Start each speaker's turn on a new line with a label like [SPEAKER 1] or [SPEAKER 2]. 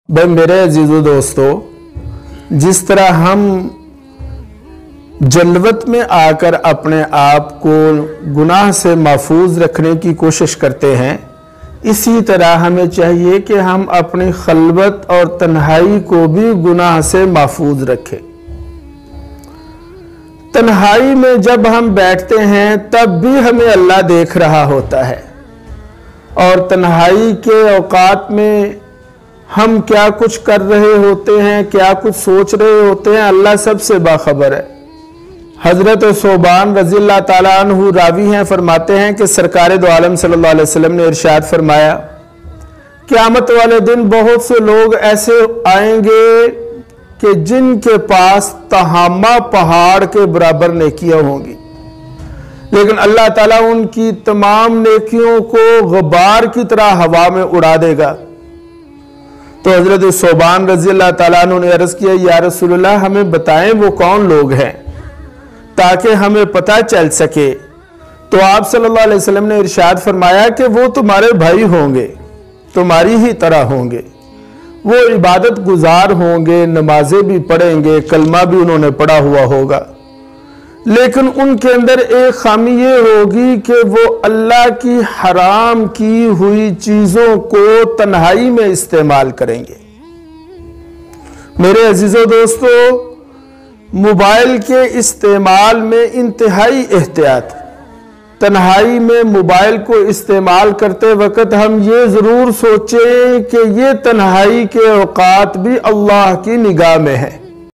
[SPEAKER 1] بھائی میرے عزیزو دوستو، جس طرح ہم جلوت میں آ کر اپنے آپ کو گناہ سے محفوظ رکھنے کی کوشش کرتے ہیں، اسی طرح ہمیں چاہیے کہ ہم اپنی خلوت اور تنہائی کو بھی گناہ سے محفوظ رکھیں۔ تنہائی میں جب ہم بیٹھتے ہیں تب بھی ہمیں اللہ دیکھ رہا ہوتا ہے، اور تنہائی کے اوقات میں ہم کیا کچھ کر رہے ہوتے ہیں، کیا کچھ سوچ رہے ہوتے ہیں، اللہ سب سے باخبر ہے۔ حضرت ثوبان رضی اللہ تعالیٰ عنہ راوی ہیں، فرماتے ہیں کہ سرکار دو عالم صلی اللہ علیہ وسلم نے ارشاد فرمایا، قیامت والے دن بہت سے لوگ ایسے آئیں گے کہ جن کے پاس تہامہ پہاڑ کے برابر نیکیاں ہوں گی، لیکن اللہ تعالیٰ ان کی تمام نیکیوں کو غبار کی طرح ہوا میں اڑا دے گا۔ تو حضرت ثوبان رضی اللہ تعالیٰ عنہ نے عرض کیا، یا رسول اللہ ہمیں بتائیں وہ کون لوگ ہیں تاکہ ہمیں پتہ چل سکے۔ تو آپ صلی اللہ علیہ وسلم نے ارشاد فرمایا کہ وہ تمہارے بھائی ہوں گے، تمہاری ہی طرح ہوں گے، وہ عبادت گزار ہوں گے، نمازیں بھی پڑھیں گے، کلمہ بھی انہوں نے پڑھا ہوا ہوگا، لیکن ان کے اندر ایک خامی یہ ہوگی کہ وہ اللہ کی حرام کی ہوئی چیزوں کو تنہائی میں استعمال کریں گے۔ میرے عزیزو دوستو، موبائل کے استعمال میں انتہائی احتیاط۔ تنہائی میں موبائل کو استعمال کرتے وقت ہم یہ ضرور سوچیں کہ یہ تنہائی کے اوقات بھی اللہ کی نگاہ میں ہے۔